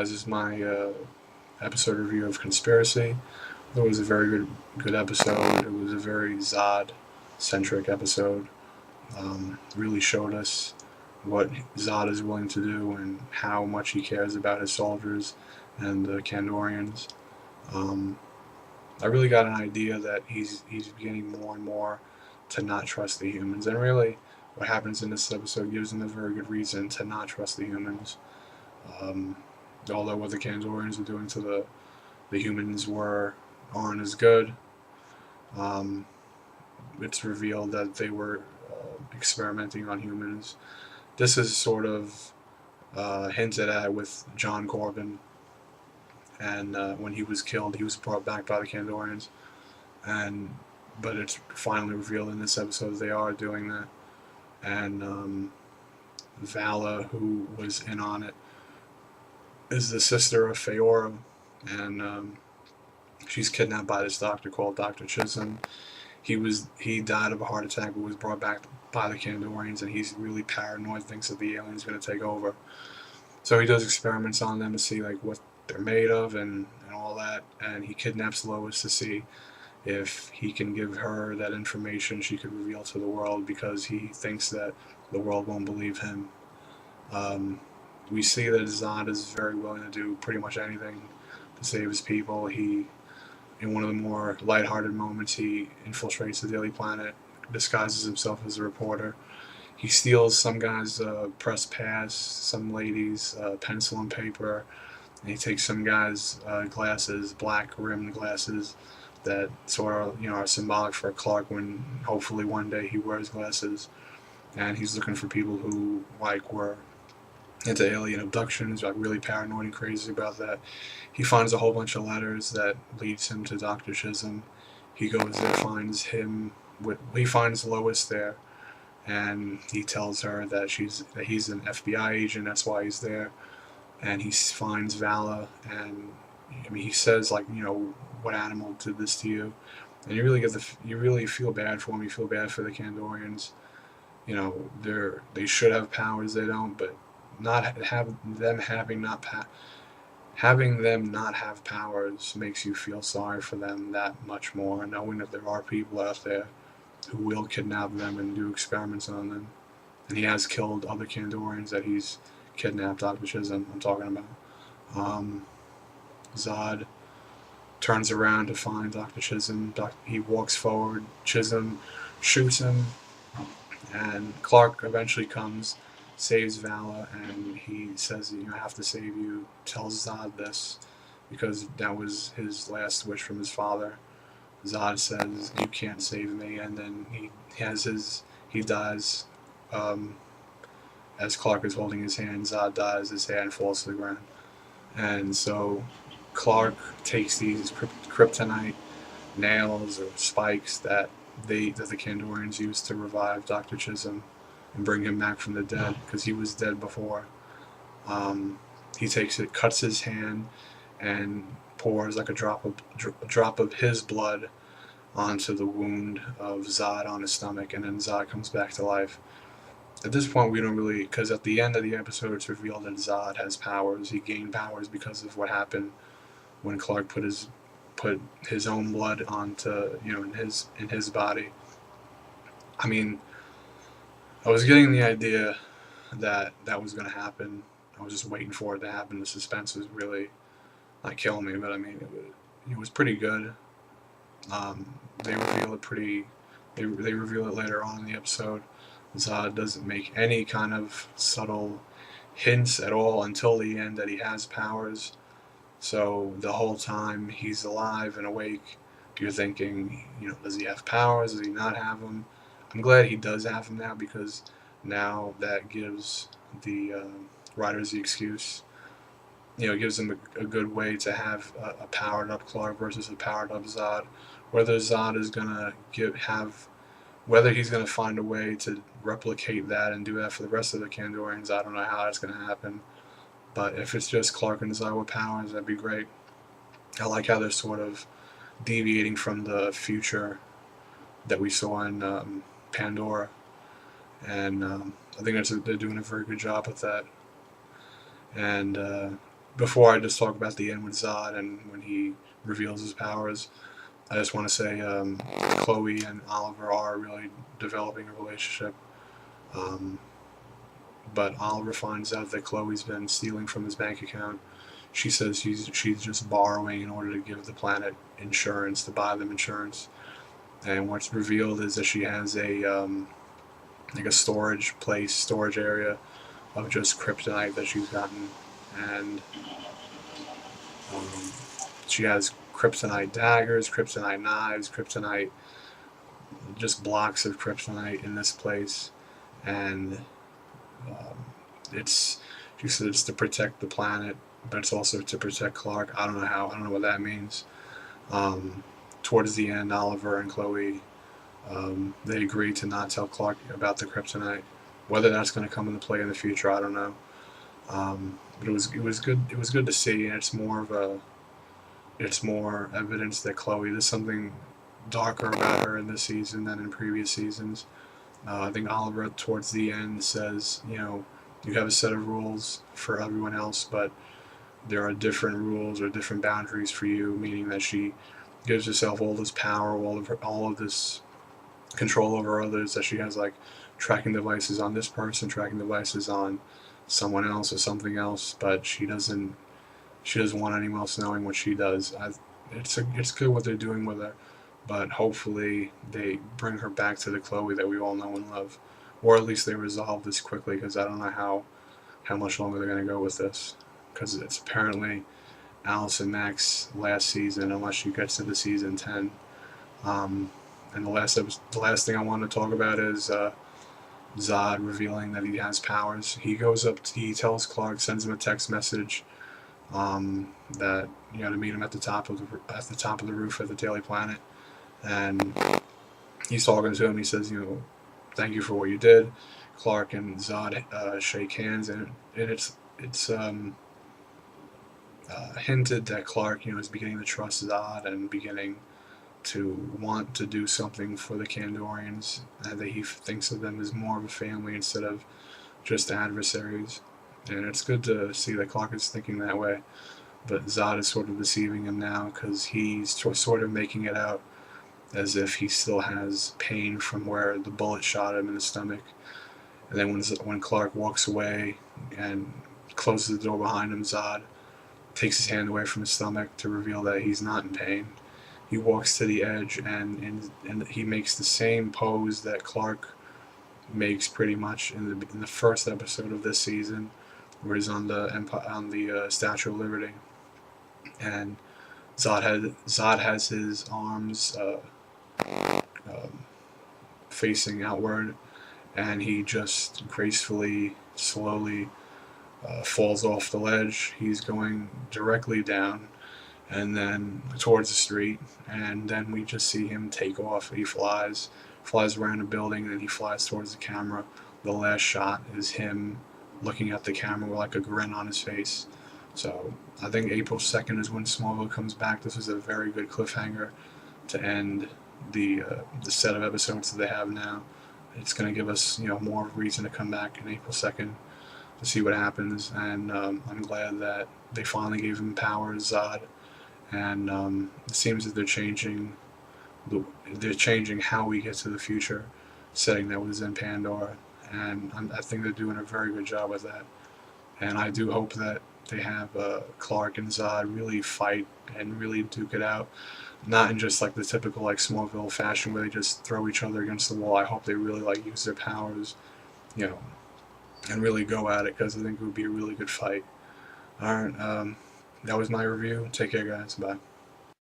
guys, this is my episode review of Conspiracy. It was a very good episode. It was a very Zod-centric episode. Really showed us what Zod is willing to do and how much he cares about his soldiers and the Kandorians. Um, I really got an idea that he's beginning more and more to not trust the humans. And really, what happens in this episode gives him a very good reason to not trust the humans. Um, Although what the Kandorians were doing to the humans aren't as good, um, it's revealed that they were experimenting on humans. This is sort of hinted at with John Corbin, and when he was killed, he was brought back by the Kandorians, and but it's finally revealed in this episode they are doing that, and Vala, who was in on it, is the sister of Feora, and she's kidnapped by this doctor called Dr. Chisholm. He died of a heart attack, but was brought back by the Kandorians, and he's really paranoid, thinks that the alien's going to take over. So he does experiments on them to see like what they're made of and all that, and he kidnaps Lois to see if he can give her that information she could reveal to the world, because he thinks that the world won't believe him. Um, we see that Zod is very willing to do pretty much anything to save his people. In one of the more lighthearted moments, he infiltrates the Daily Planet, disguises himself as a reporter. He steals some guy's press pass, some lady's pencil and paper, and he takes some guy's glasses, black rimmed glasses, that sort of are symbolic for Clark when hopefully one day he wears glasses. And he's looking for people who were into alien abductions, really paranoid and crazy about that. He finds a whole bunch of letters that leads him to Dr. Chisholm. He goes there, he finds Lois there, and he tells her that he's an FBI agent, that's why he's there. And he finds Vala, and he says what animal did this to you? And you really feel bad for him. You feel bad for the Kandorians. They should have powers, they don't, but not have them having them not have powers makes you feel sorry for them that much more, knowing that there are people out there who will kidnap them and do experiments on them. And he has killed other Kandorians that he's kidnapped. Dr. Chisholm, I'm talking about. Zod turns around to find Dr. Chisholm. He walks forward. Chisholm shoots him, and Clark eventually comes, saves Vala, and he says, I have to save you. Tells Zod this because that was his last wish from his father. Zod says, you can't save me, and then he dies. As Clark is holding his hand, Zod dies, his hand falls to the ground. And so Clark takes these kryptonite nails or spikes that the Kandorians used to revive Dr. Chisholm and bring him back from the dead, because he was dead before. He takes it, cuts his hand, and pours like a drop of his blood onto the wound of Zod on his stomach, and then Zod comes back to life. At this point, we don't really, because at the end of the episode, it's revealed that Zod has powers. He gained powers because of what happened when Clark put his own blood onto in his body. I was getting the idea that was going to happen. I was just waiting for it to happen. The suspense was really not killing me, but it was pretty good. They reveal it They reveal it later on in the episode. Zod doesn't make any kind of subtle hints at all until the end that he has powers. So the whole time he's alive and awake, you're thinking, does he have powers? Does he not have them? I'm glad he does have them now, because now that gives the writers the excuse. It gives them a good way to have a powered up Clark versus a powered up Zod. Whether Zod is gonna whether he's gonna find a way to replicate that and do that for the rest of the Kandorians, I don't know how that's gonna happen. But if it's just Clark and Zod with powers, that'd be great. I like how they're sort of deviating from the future that we saw in Pandora, and I think they're doing a very good job with that. And before I just talk about the end with Zod and when he reveals his powers, I just want to say Chloe and Oliver are really developing a relationship. Um, but Oliver finds out that Chloe's been stealing from his bank account. She says she's just borrowing in order to give the planet insurance, to buy them insurance. And what's revealed is that she has a like a storage area of just kryptonite that she's gotten, and um, she has kryptonite daggers, kryptonite knives, kryptonite, just blocks of kryptonite in this place, and um, it's she said it's to protect the planet, but it's also to protect Clark. I don't know how. I don't know what that means. Um, Towards the end, Oliver and Chloe they agree to not tell Clark about the kryptonite. Whether that's going to come into play in the future, I don't know. But it was good. It was good to see, and it's more evidence that Chloe, there's something darker about her in this season than in previous seasons. I think Oliver towards the end says, you have a set of rules for everyone else, but there are different rules or different boundaries for you, meaning that she gives herself all this power, all of this control over others, that she has like tracking devices on this person, tracking devices on someone else or something else, but she doesn't want anyone else knowing what she does. It's good what they're doing with her, but hopefully they bring her back to the Chloe that we all know and love, or at least they resolve this quickly, because I don't know how much longer they're going to go with this, because it's apparently Allison Mack's last season unless she gets into season 10. And the last thing I want to talk about is Zod revealing that he has powers. He goes up, he tells Clark, sends him a text message that to meet him at the top of the roof at the Daily Planet, and he's talking to him. He says, thank you for what you did. Clark and Zod shake hands, and it's hinted that Clark is beginning to trust Zod and beginning to want to do something for the Kandorians, and that he thinks of them as more of a family instead of just adversaries. And it's good to see that Clark is thinking that way, but Zod is sort of deceiving him now, because he's sort of making it out as if he still has pain from where the bullet shot him in the stomach. And then when Clark walks away and closes the door behind him, Zod takes his hand away from his stomach to reveal that he's not in pain. He walks to the edge, and he makes the same pose that Clark makes pretty much in the first episode of this season, where he's on the Statue of Liberty, and Zod has his arms facing outward, and he just gracefully, slowly falls off the ledge. He's going directly down, and then towards the street, and then we just see him take off. He flies around a building, and then he flies towards the camera. The last shot is him looking at the camera with like a grin on his face. So I think April 2nd is when Smallville comes back. This is a very good cliffhanger to end the set of episodes that they have now. It's going to give us more reason to come back in April 2nd to see what happens, and I'm glad that they finally gave him powers, Zod. And it seems that they're changing how we get to the future setting that was in Pandora, and I think they're doing a very good job with that. And I do hope that they have Clark and Zod really fight and really duke it out, not in just like the typical like Smallville fashion where they just throw each other against the wall. I hope they really use their powers, and really go at it, because I think it would be a really good fight. All right. That was my review. Take care, guys. Bye.